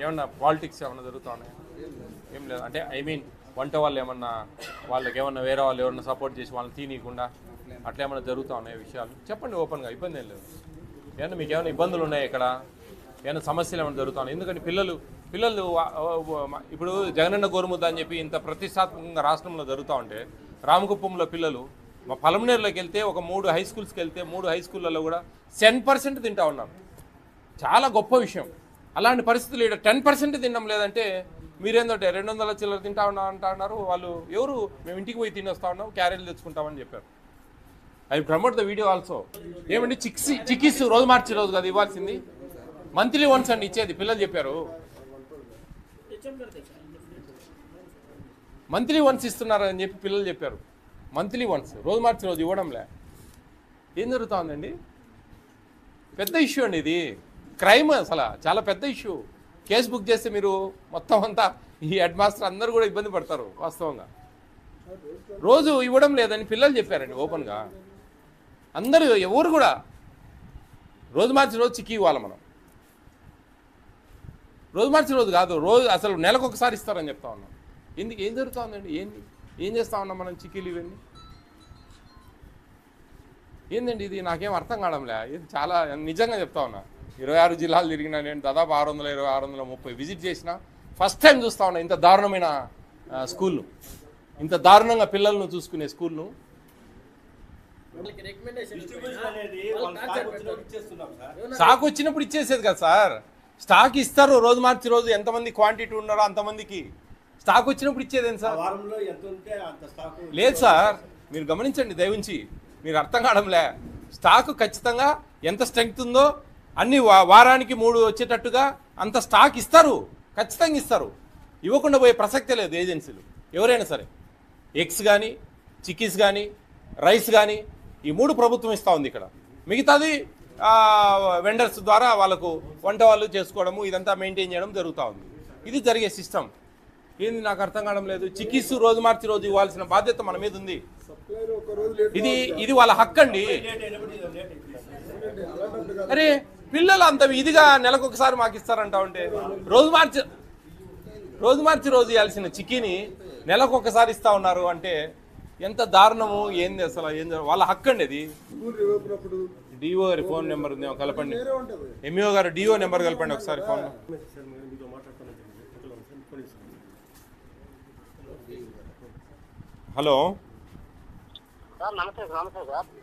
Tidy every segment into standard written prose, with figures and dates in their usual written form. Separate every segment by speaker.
Speaker 1: ఏమన్నా పాలిటిక్స్ ఏమన్నా జరుగుతూ ఉన్నాయి? ఏం లేదు. అంటే ఐ మీన్ వంట వాళ్ళు ఏమన్నా వాళ్ళకి ఏమన్నా వేరే వాళ్ళు ఎవరన్నా సపోర్ట్ చేసి వాళ్ళని తీయకుండా అట్లా ఏమన్నా జరుగుతూ ఉన్నాయి విషయాలు? చెప్పండి ఓపెన్గా, ఇబ్బంది ఏం లేదు. ఏమన్నా మీకు ఏమైనా ఇబ్బందులు ఉన్నాయి ఇక్కడ? ఏమైనా సమస్యలు ఏమైనా జరుగుతున్నాయి? ఎందుకంటే పిల్లలు ఇప్పుడు జగనన్న గోరుముద్ద అని చెప్పి ఇంత ప్రతిష్టాత్మకంగా రాష్ట్రంలో జరుగుతూ ఉంటే రామకుప్పంలో పిల్లలు మా పలమనేరులోకి వెళ్తే ఒక 3 హై స్కూల్స్కి వెళ్తే 3 హై స్కూళ్ళలో కూడా 10% తింటా ఉన్నారు. చాలా గొప్ప విషయం. అలాంటి పరిస్థితులు ఇక్కడ 10% తినడం లేదంటే మీరేందంటే 200 చిల్లర తింటా అంటా ఉన్నారు వాళ్ళు. ఎవరు మేము ఇంటికి పోయి తినేస్తా ఉన్నాం, క్యారీలు తెచ్చుకుంటామని చెప్పారు. I promote the video also. ఏమండి చికిత్స రోజు మార్చి రోజు కదా ఇవ్వాల్సింది, మంత్లీ వన్స్ అండి ఇచ్చేది. పిల్లలు చెప్పారు మంత్లీ వన్స్ ఇస్తున్నారని చెప్పి పిల్లలు చెప్పారు. మంత్లీ వన్స్, రోజు మార్చి రోజు ఇవ్వడంలే. ఏం జరుగుతుందండి? పెద్ద ఇష్యూ అండి ఇది. క్రైమ్ అసలు చాలా పెద్ద ఇష్యూ. కేసు బుక్ చేస్తే మీరు మొత్తం అంతా ఈ హెడ్ మాస్టర్ అందరూ కూడా ఇబ్బంది పడతారు. వాస్తవంగా రోజు ఇవ్వడం లేదని పిల్లలు చెప్పారండి ఓపెన్గా. అందరూ ఎవరు కూడా రోజు మార్చి రోజు చిక్కి ఇవ్వాలి మనం. రోజు మార్చి రోజు కాదు, రోజు అసలు నెలకు ఒకసారి ఇస్తారని చెప్తా ఉన్నాం. ఎందుకు? ఏం జరుగుతూ ఉందండి? ఏం చేస్తా ఉన్నాం మనం? చిక్కీలు ఇవన్నీ ఏందండి? ఇది నాకేం అర్థం కావడంలే. ఇది చాలా నిజంగా చెప్తా ఉన్నా. 26 జిల్లాలు తిరిగినా నేను, దాదాపు 620 630 విజిట్ చేసిన. ఫస్ట్ టైం చూస్తా ఉన్నా ఇంత దారుణమైన స్కూల్ను, ఇంత దారుణంగా పిల్లలను చూసుకునే స్కూల్ను. స్టాక్ వచ్చినప్పుడు ఇచ్చేసేది కదా సార్. స్టాక్ ఇస్తారు రోజు మార్చి రోజు, ఎంతమంది క్వాంటిటీ ఉన్నారో అంతమందికి స్టాక్ వచ్చినప్పుడు ఇచ్చేదేం సార్? లేదు సార్, మీరు గమనించండి దయవుంచి. మీరు అర్థం కావడంలే. స్టాక్ ఖచ్చితంగా ఎంత స్ట్రెంగ్త్ ఉందో అన్ని వారానికి 3 వచ్చేటట్టుగా అంత స్టాక్ ఇస్తారు, ఖచ్చితంగా ఇస్తారు. ఇవ్వకుండా పోయే ప్రసక్తే లేదు ఏజెన్సీలు ఎవరైనా సరే. ఎగ్స్ కానీ, చిక్కీస్ కానీ, రైస్ కానీ, ఈ 3 ప్రభుత్వం ఇస్తూ ఉంది ఇక్కడ. మిగతాది వెండర్స్ ద్వారా వాళ్ళకు వంట వాళ్ళు చేసుకోవడము, ఇదంతా మెయింటైన్ చేయడం జరుగుతూ ఉంది. ఇది జరిగే సిస్టమ్. ఏంది నాకు అర్థం కావడం లేదు. చికిత్స రోజు మార్చి రోజు ఇవ్వాల్సిన బాధ్యత మన మీద ఉంది. ఇది వాళ్ళ హక్కు అండి. అరే పిల్లలు అంత ఇదిగా నెలకు ఒకసారి మాకు ఇస్తారంటా ఉంటే, రోజు మార్చి రోజు ఇవ్వాల్సిన చిక్కీని నెలకు ఒకసారి ఇస్తా ఉన్నారు అంటే ఎంత దారుణము. ఏంది అసలు? వాళ్ళ హక్కు అండి అది. డిఓ గారి ఫోన్ నెంబర్ ఉంది, కలపండి. ఎంఈఓ గారు డిఓ నెంబర్ కలపండి ఒకసారి ఫోన్. హలో,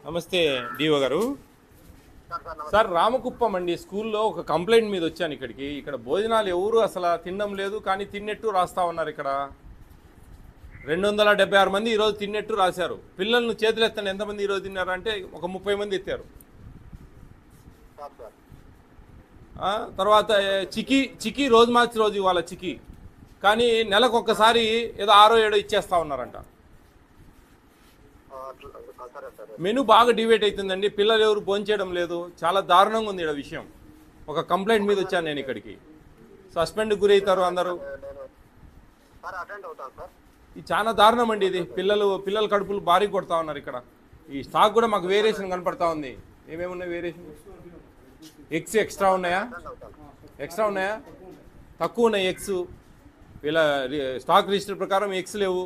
Speaker 1: నమస్తే డిఓ గారు. సార్ రామకుప్పం అండి స్కూల్లో ఒక కంప్లైంట్ మీద వచ్చాను ఇక్కడికి. ఇక్కడ భోజనాలు ఎవరు అసలు తినడం లేదు, కానీ తిన్నట్టు రాస్తా ఉన్నారు. ఇక్కడ 276 మంది ఈరోజు తిన్నట్టు రాశారు. పిల్లలను చేతులు ఎత్తండి ఎంతమంది ఈరోజు తిన్నారు అంటే ఒక 30 మంది ఎత్తారు. తర్వాత చికి రోజు మార్చి రోజు ఇవాళ చికి, కానీ నెలకు ఒక్కసారి ఏదో 6 7 ఇచ్చేస్తా ఉన్నారంట. మెనూ బాగా డివేట్ అవుతుందండి. పిల్లలు ఎవరు భోంచేయడం లేదు. చాలా దారుణంగా ఉంది ఇక్కడ విషయం. ఒక కంప్లైంట్ మీద వచ్చాను నేను ఇక్కడికి. సస్పెండ్ గురవుతారు అందరూ. ఇది చాలా దారుణం అండి. ఇది పిల్లల కడుపులు భారీ కొడతా ఉన్నారు ఇక్కడ. ఈ స్టాక్ కూడా మాకు వేరియేషన్ కనపడతా ఉంది. ఏమేమి ఉన్నాయి వేరియేషన్? ఎగ్స్ ఎక్స్ట్రా ఉన్నాయా? తక్కువ ఉన్నాయి ఎగ్స్. వీళ్ళ స్టాక్ రిజిస్టర్ ప్రకారం ఎగ్స్ లేవు.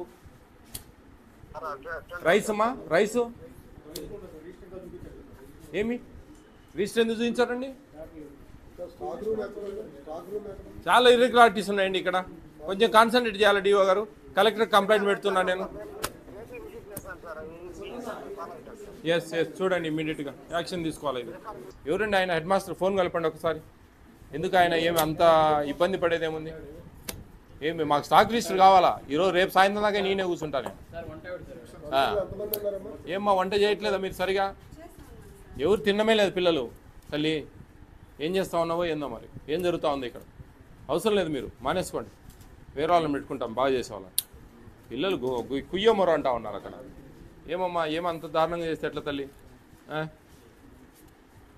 Speaker 1: రైస్ అమ్మా, రైసు ఏమి రిజిస్టర్ ఎందుకు చూపించారండి? చాలా ఇర్రెగ్యులారిటీస్ ఉన్నాయండి ఇక్కడ. కొంచెం కాన్సన్ట్రేట్ చేయాలి డిఓ గారు. కలెక్టర్ కంప్లైంట్ పెడుతున్నాను నేను. ఎస్ చూడండి, ఇమ్మీడియట్గా యాక్షన్ తీసుకోవాలి. ఇది ఎవరండి ఆయన? హెడ్ మాస్టర్ ఫోన్ కలపండి ఒకసారి. ఎందుకు ఆయన ఏమి అంత ఇబ్బంది పడేదేముంది? ఏమి మాకు స్టాక్ రిజిస్టర్ కావాలా? ఈరోజు రేపు సాయంత్రం దాకా నేనే కూర్చుంటాను. ఏమ్మా వంట చేయట్లేదా మీరు సరిగా? ఎవరు తినమే లేదు పిల్లలు. తల్లి ఏం చేస్తా ఉన్నావో ఏందో మరి. ఏం జరుగుతూ ఉంది ఇక్కడ? అవసరం లేదు, మీరు మానేసుకోండి. వేరే వాళ్ళని పెట్టుకుంటాం బాగా చేసేవాళ్ళని. పిల్లలు కుయ్యమొర అంటా ఉన్నారు అక్కడ. ఏమమ్మా ఏమంత దారుణంగా చేస్తే ఎట్లా తల్లి?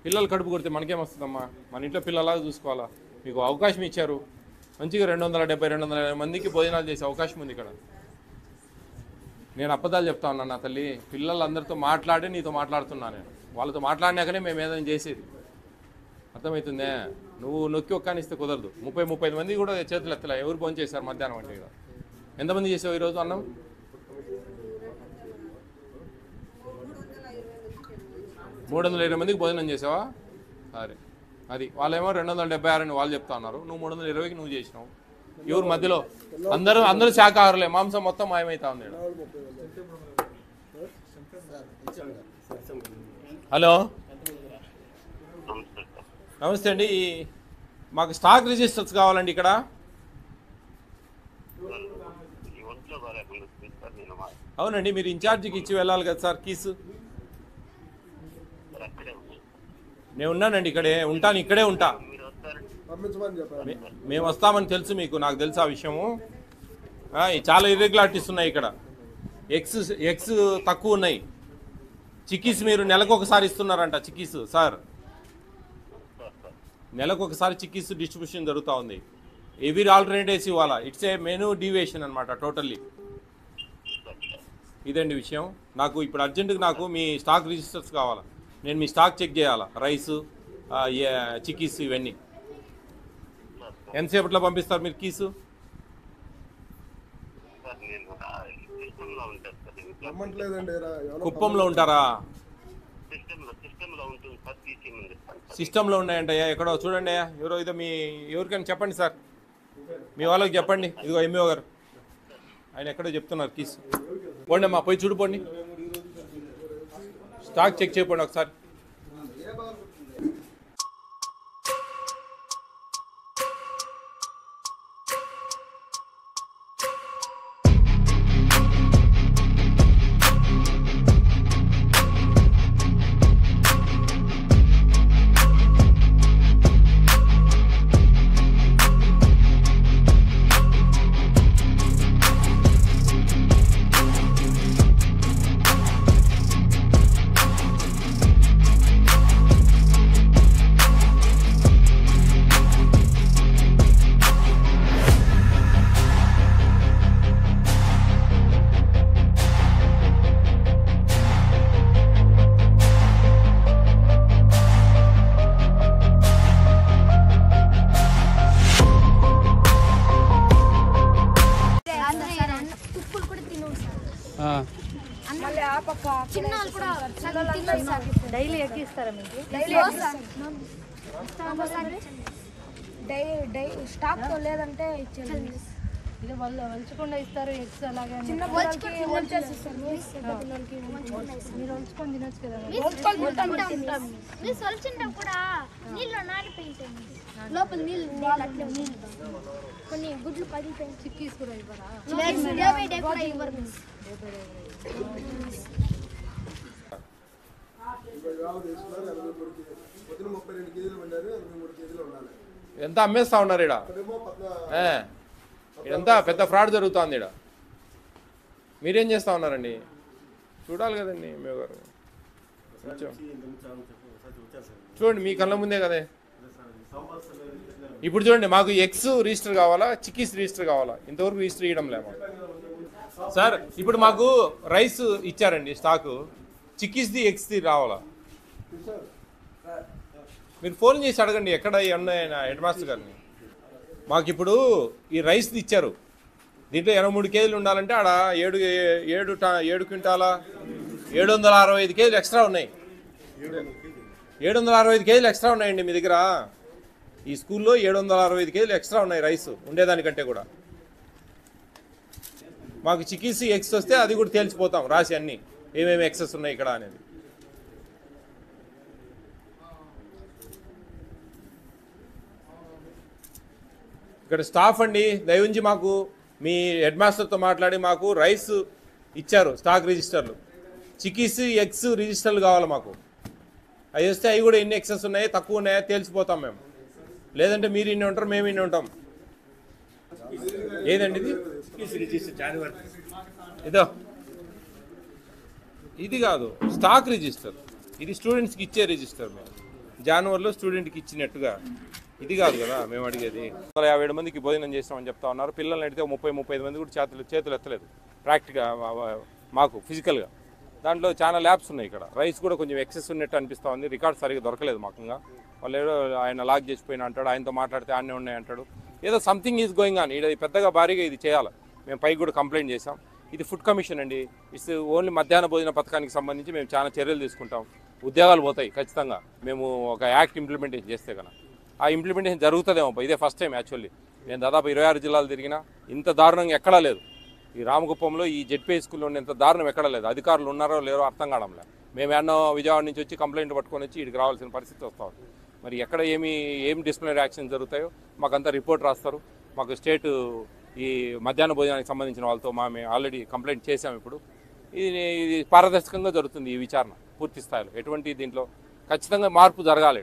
Speaker 1: పిల్లలు కడుపు కొడితే మనకేమొస్తుందమ్మా? మన ఇంట్లో పిల్లలాగా చూసుకోవాలా? మీకు అవకాశం ఇచ్చారు, మంచిగా 270 280 మందికి భోజనాలు చేసే అవకాశం ఉంది ఇక్కడ. నేను అబద్ధాలు చెప్తా ఉన్నాను నా తల్లి. పిల్లలందరితో మాట్లాడి నీతో మాట్లాడుతున్నా నేను. వాళ్ళతో మాట్లాడినాకనే మేము ఏదైనా చేసేది. అర్థమవుతుందే? నువ్వు నొక్కి ఒక్కానిస్తే కుదరదు. 30-35 మంది కూడా చేతులు ఎత్తలే. ఎవరు భోజనం చేశారు మధ్యాహ్నం అంటే? ఇక్కడ ఎంతమంది చేసావు ఈరోజు అన్నం? 320 మందికి భోజనం చేసావా? సరే, అది వాళ్ళేమో 276 అని వాళ్ళు చెప్తా ఉన్నారు. నువ్వు 320కి నువ్వు చేసినావు. ఎవరు మధ్యలో? అందరూ శాకాహారులే. మాంసం మొత్తం మాయమవుతా ఉంది. హలో, నమస్తే అండి. మాకు స్టాక్ రిజిస్టర్స్ కావాలండి ఇక్కడ. అవునండి, మీరు ఇన్ఛార్జికి ఇచ్చి వెళ్ళాలి కదా సార్ కీస్. నేను ఉన్నానండి, ఇక్కడే ఉంటా. మేము వస్తామని తెలుసు మీకు, నాకు తెలుసు ఆ విషయము. చాలా ఇర్రెగ్యులారిటీస్ ఉన్నాయి ఇక్కడ. ఎగ్స్ తక్కువ ఉన్నాయి. చిక్కీస్ మీరు నెలకు ఒకసారి ఇస్తున్నారంట. చిక్కీస్ సార్, నెలకు ఒకసారి చిక్కీస్ డిస్ట్రిబ్యూషన్ జరుగుతూ ఉంది. ఎవరీ ఆల్టర్నేటివ్స్ ఇవ్వాలా. ఇట్స్ ఏ మెనూ డీవియేషన్ అనమాట టోటల్లీ. ఇదండి విషయం. నాకు ఇప్పుడు అర్జెంటుగా నాకు మీ స్టాక్ రిజిస్టర్స్ కావాలా. నేను మీ స్టాక్ చెక్ చేయాలా. రైసు, చిక్కీస్ ఇవన్నీ. ఎంతసేపట్లో పంపిస్తారు మీరు కీసు? కుప్పంలో ఉంటారా? సిస్టంలో ఉన్నాయంటయ్యా ఎక్కడో చూడండి. ఎవరో ఇదో మీ ఎవరికైనా చెప్పండి సార్, మీ వాళ్ళకి చెప్పండి. ఇదిగో ఎంఈఓ గారు, ఆయన ఎక్కడో చెప్తున్నారు కీస్. పోండి అమ్మా, పోయి చూడిపోండి. స్టాక్ చెక్ చేయకండి ఒకసారి.
Speaker 2: డైలీ ఎక్కిస్తారా మీకు?
Speaker 3: స్టాక్ లేదంటే ఇచ్చేది.
Speaker 2: ఇది వాళ్ళు వంచకుండా ఇస్తారు ఎగ్స్. అలాగే
Speaker 3: చిన్న పిల్లలకి వంచేసిస్తారు.
Speaker 2: మీరు వంచుకొని తినొచ్చు కదా.
Speaker 3: లోపల నీళ్ళు కొన్ని గుడ్లు పగిలిపోయి.
Speaker 2: చిక్కీస్ కూడా ఇవ్వరా?
Speaker 1: ఎంత అమ్మేస్తా ఉన్నారు ఇక్కడ? ఎంత పెద్ద ఫ్రాడ్ జరుగుతుంది ఇక్కడ. మీరేం చేస్తా ఉన్నారండి? చూడాలి కదండి మేము గారు. చూడండి మీ కళ్ళ ముందే కదే. ఇప్పుడు చూడండి, మాకు ఎగ్స్ రిజిస్టర్ కావాలా, చిక్కీస్ రిజిస్టర్ కావాలా. ఇంతవరకు రిజిస్టర్ ఇవ్వడం లేమా సార్? ఇప్పుడు మాకు రైస్ ఇచ్చారండి స్టాకు, చిక్కీస్ది ఎగ్స్ది రావాలా. మీరు ఫోన్ చేసి అడగండి ఎక్కడ ఉన్నాయన హెడ్ మాస్టర్ గారిని. మాకు ఇప్పుడు ఈ రైస్ది ఇచ్చారు, దీంట్లో 83 కేజీలు ఉండాలంటే ఆడ 7 క్వింటాల 765 కేజీలు ఎక్స్ట్రా ఉన్నాయి. 765 కేజీలు ఎక్స్ట్రా ఉన్నాయండి మీ దగ్గర. ఈ స్కూల్లో 765 కేజీలు ఎక్స్ట్రా ఉన్నాయి రైస్ ఉండేదానికంటే కూడా. మాకు చిక్కీస్ ఎగ్స్ వస్తే అది కూడా తేల్చిపోతాం రాసి అన్నీ ఏమేమి ఎక్సెస్ ఉన్నాయి ఇక్కడ అనేది. ఇక్కడ స్టాఫ్ అండి దయవుంచి మాకు మీ హెడ్ మాస్టర్తో మాట్లాడి మాకు రైస్ ఇచ్చారు స్టాక్ రిజిస్టర్లు, చిక్కీస్ ఎగ్స్ రిజిస్టర్లు కావాలి మాకు. అవి వస్తే అవి కూడా ఎన్ని ఎక్సెస్ ఉన్నాయో తక్కువ ఉన్నాయో తేల్చిపోతాం మేము. లేదంటే మీరు ఇన్ని ఉంటారు, మేము ఇన్ని ఉంటాం. ఏదండి ఇది? ఇదో ఇది కాదు స్టాక్ రిజిస్టర్, ఇది స్టూడెంట్స్కి ఇచ్చే రిజిస్టర్. మేము జనవరిలో స్టూడెంట్కి ఇచ్చినట్టుగా ఇది కాదు కదా మేము అడిగేది. 157 మందికి భోజనం చేస్తామని చెప్తా ఉన్నారు. పిల్లల్ని అడిగితే 30-35 మంది కూడా చేతులు ఎత్తలేదు ప్రాక్టికల్గా మాకు ఫిజికల్గా. దాంట్లో చాలా ల్యాబ్స్ ఉన్నాయి. ఇక్కడ రైస్ కూడా కొంచెం ఎక్సెస్ ఉన్నట్టు అనిపిస్తూ ఉంది. రికార్డ్ సరిగ్గా దొరకలేదు మాకు. వాళ్ళు ఏదో ఆయన లాక్ చేసిపోయిన అంటాడు, ఆయనతో మాట్లాడితే ఆనే ఉన్నాయి అంటాడు. ఏదో సంథింగ్ ఈజ్ గోయింగ్ ఆన్. ఇది పెద్దగా భారీగా ఇది చేయాలి. మేము పైకి కూడా కంప్లైంట్ చేసాం. ఇది ఫుడ్ కమిషన్ అండి. ఇట్స్ ఓన్లీ మధ్యాహ్న భోజన పథకానికి సంబంధించి మేము చాలా చర్యలు తీసుకుంటాం. ఉద్యోగాలు పోతాయి ఖచ్చితంగా మేము ఒక యాక్ట్ ఇంప్లిమెంటేషన్ చేస్తే కనుక. ఆ ఇంప్లిమెంటేషన్ జరుగుతుందేమో. ఇదే ఫస్ట్ టైం యాక్చువల్లీ. నేను దాదాపు 26 జిల్లాలు తిరిగినా ఇంత దారుణంగా ఎక్కడా లేదు. ఈ రామకుప్పంలో ఈ జెడ్పీ స్కూల్లో ఇంత దారుణం ఎక్కడా లేదు. అధికారులు ఉన్నారో లేరో అర్థం కావడంలే. మేము ఎన్నో విజయవాడ నుంచి వచ్చి కంప్లైంట్ పట్టుకొని వచ్చి ఇక్కడికి రావాల్సిన పరిస్థితి వస్తాం. మరి ఎక్కడ ఏం డిసిప్లినరీ యాక్షన్ జరుగుతాయో మాకంతా రిపోర్ట్ రాస్తారు. మాకు స్టేట్ ఈ మధ్యాహ్న భోజనానికి సంబంధించిన వాళ్ళతో మేము ఆల్రెడీ కంప్లైంట్ చేసాం. ఇప్పుడు ఇది పారదర్శకంగా జరుగుతుంది ఈ విచారణ పూర్తి స్థాయిలో. ఎటువంటి దీంట్లో ఖచ్చితంగా మార్పు జరగాలి.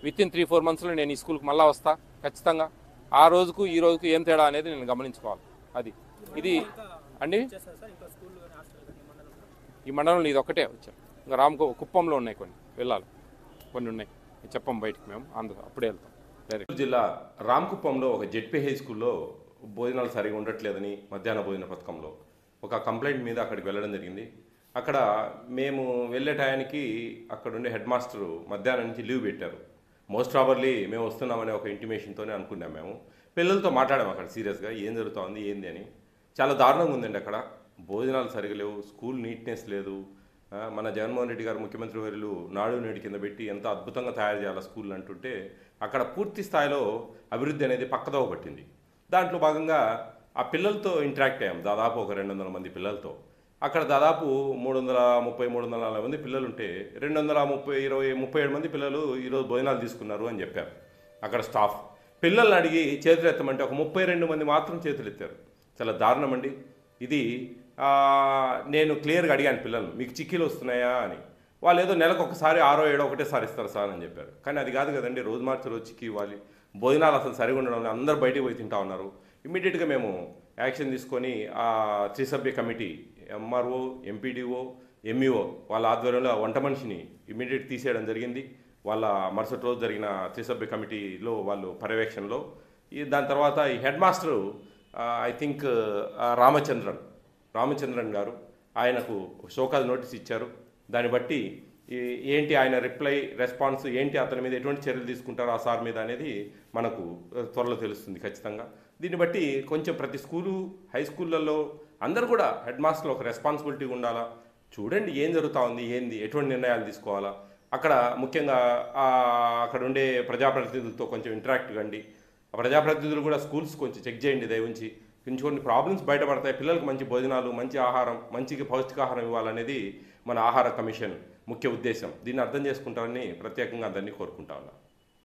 Speaker 1: విత్ ఇన్ 3-4 మంత్స్లో నేను ఈ స్కూల్కి మళ్ళీ వస్తా ఖచ్చితంగా. ఆ రోజుకు ఈ రోజుకు ఏం తేడా అనేది నేను గమనించుకోవాలి. ఇది అండి ఈ మండలంలో ఇది ఒకటే వచ్చాను. ఇంకా కుప్పంలో ఉన్నాయి, కొన్ని ఉన్నాయి చెప్పం బయటికి. మేము అప్పుడే వెళ్తాం డైరెక్ట్. జిల్లా రామకుప్పంలో ఒక జెడ్పీ హై స్కూల్లో భోజనాలు సరిగా ఉండట్లేదని మధ్యాహ్న భోజన పథకంలో ఒక కంప్లైంట్ మీద అక్కడికి వెళ్ళడం జరిగింది. అక్కడ మేము వెళ్ళే టయానికి అక్కడ ఉండే హెడ్ మాస్టరు మధ్యాహ్నం నుంచి లీవ్ పెట్టారు. మోస్ట్ ప్రాబర్లీ మేము వస్తున్నామనే ఒక ఇంటిమేషన్తోనే అనుకున్నాం. మేము పిల్లలతో మాట్లాడాము అక్కడ సీరియస్గా ఏం జరుగుతుంది ఏంది అని. చాలా దారుణంగా ఉందండి. అక్కడ భోజనాలు సరిగా లేవు, స్కూల్ నీట్నెస్ లేదు. మన జగన్మోహన్ రెడ్డి గారు ముఖ్యమంత్రి వర్యులు నాడు నేడు కింద పెట్టి ఎంత అద్భుతంగా తయారు చేయాలి స్కూల్ అంటుంటే అక్కడ పూర్తి స్థాయిలో అభివృద్ధి అనేది పక్కదోవ పట్టింది. దాంట్లో భాగంగా ఆ పిల్లలతో ఇంటరాక్ట్ అయ్యాం. దాదాపు ఒక 200 మంది పిల్లలతో. అక్కడ దాదాపు 330-340 మంది పిల్లలు ఉంటే 237 మంది పిల్లలు ఈరోజు భోజనాలు తీసుకున్నారు అని చెప్పారు అక్కడ స్టాఫ్. పిల్లల్ని అడిగి చేతులు ఎత్తమంటే ఒక 32 మంది మాత్రం చేతులు ఎత్తారు. చాలా దారుణం అండి ఇది. నేను క్లియర్గా అడిగాను పిల్లలు, మీకు చిక్కీలు వస్తున్నాయా అని. వాళ్ళు ఏదో నెలకు ఒకసారి 6-7 ఒకటేసారి ఇస్తారు సార్ అని చెప్పారు. కానీ అది కాదు కదండి, రోజు మార్చి రోజు చిక్కీ ఇవ్వాలి. భోజనాలు అసలు సరిగా ఉండడం అందరూ బయటికి పోయి తింటా ఉన్నారు. ఇమ్మీడియట్గా మేము యాక్షన్ తీసుకొని ఆ 3 సభ్య కమిటీ ఎంఆర్ఓ, ఎంపీడీఓ, ఎంఈఓ వాళ్ళ ఆధ్వర్యంలో వంట మనిషిని ఇమ్మీడియట్ తీసేయడం జరిగింది. వాళ్ళ మరుసటి రోజు జరిగిన 3 సభ్య కమిటీలో వాళ్ళు పర్యవేక్షణలో. దాని తర్వాత ఈ head master I think Ramachandran గారు ఆయనకు షోకాజ్ నోటీస్ ఇచ్చారు. దాన్ని బట్టి ఏంటి ఆయన రెస్పాన్స్ ఏంటి, అతని మీద ఎటువంటి చర్యలు తీసుకుంటారో ఆ సార్ మీద అనేది మనకు త్వరలో తెలుస్తుంది ఖచ్చితంగా. దీన్ని బట్టి కొంచెం ప్రతి స్కూలు హై స్కూళ్ళల్లో అందరూ కూడా హెడ్ మాస్టర్లు ఒక రెస్పాన్సిబిలిటీ ఉండాలా. చూడండి ఏం జరుగుతూ ఉంది, ఏంది, ఎటువంటి నిర్ణయాలు తీసుకోవాలా. అక్కడ ముఖ్యంగా అక్కడ ఉండే ప్రజాప్రతినిధులతో కొంచెం ఇంటరాక్ట్ కండి. ఆ ప్రజాప్రతినిధులు కూడా స్కూల్స్ కొంచెం చెక్ చేయండి దయవుంచి. కొన్ని ప్రాబ్లమ్స్ బయటపడతాయి. పిల్లలకు మంచి భోజనాలు, మంచి ఆహారం, మంచి పౌష్టికాహారం ఇవ్వాలనేది మన ఆహార కమిషన్ ముఖ్య ఉద్దేశం. దీన్ని అర్థం చేసుకుంటారని ప్రత్యేకంగా అందరినీ కోరుకుంటా ఉన్నాను.